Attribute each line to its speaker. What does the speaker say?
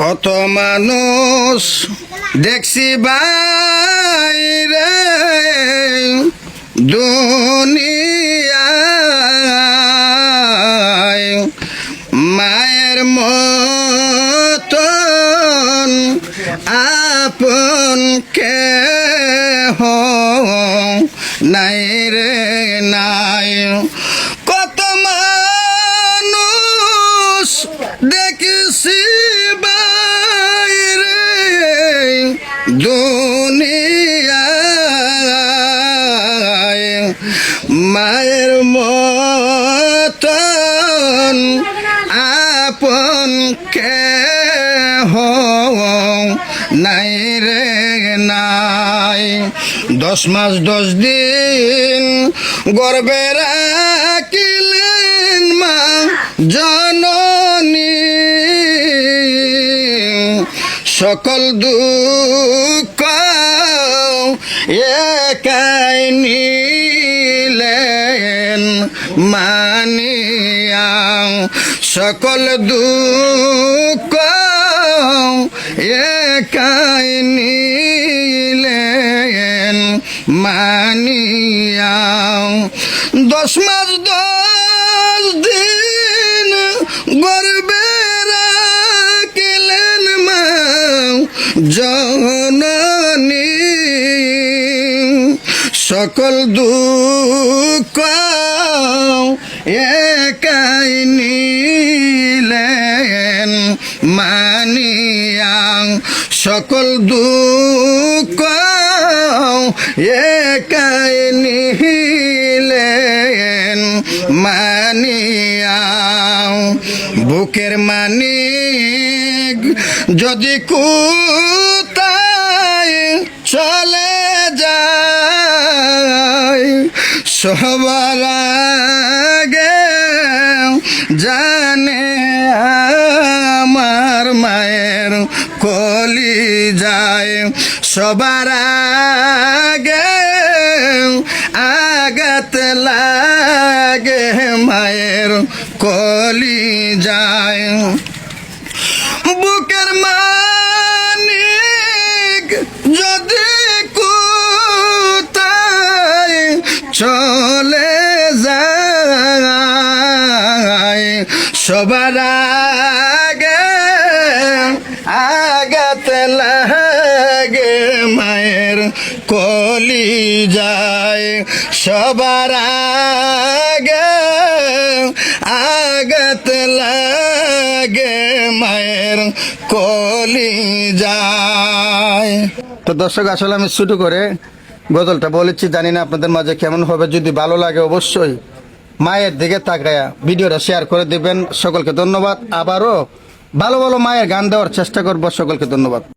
Speaker 1: কত মানুষ দেখছি বাইরে দুনিয়ায়, মায়ের মতন আপন কেহ নাই রে নাই। কত মানুষ দেখছি বাইরে দুনিয়ায়, মায়ের মতন আপন কেহ নাই রে নাই। 10 মাস 10 দিন গর্ভে রাখিলেন মা জননী, সকল দুঃখ একাই নিলেন মানিয়া, সকল দুঃখ একাই নিলেন মানিয়া। 10 মাস 10 দিন গর্ভে রাখিলেন মা জননী, সকল দুঃখ একাই নিলেন মানিয়া, সকল দুঃখ একাই নিলেন মানিয়া। বুকের মানিক যদি কোথায় চলে যায়, সবার আগে জানে আমার মায়ের কলি যায়, সবার আগে আঘাত লাগে মায়ের কলি যায়। বুকের মানিক যদি কোথায় চলে যায়, সবার আগে আঘাত লাগে মায়ের কলি যায়, সবার আগে আঘাত লাগে মায়ের কলি যায়। তো দর্শক, আসলে আমি ছোট করে গজলটা বলেছি, জানি না আপনাদের মাঝে কেমন হবে। যদি ভালো লাগে অবশ্যই মায়ের দিকে তাকায়া ভিডিওটা শেয়ার করে দিবেন। সকলকে ধন্যবাদ। আবারও ভালো ভালো মায়ের গান দেওয়ার চেষ্টা করবো। সকলকে ধন্যবাদ।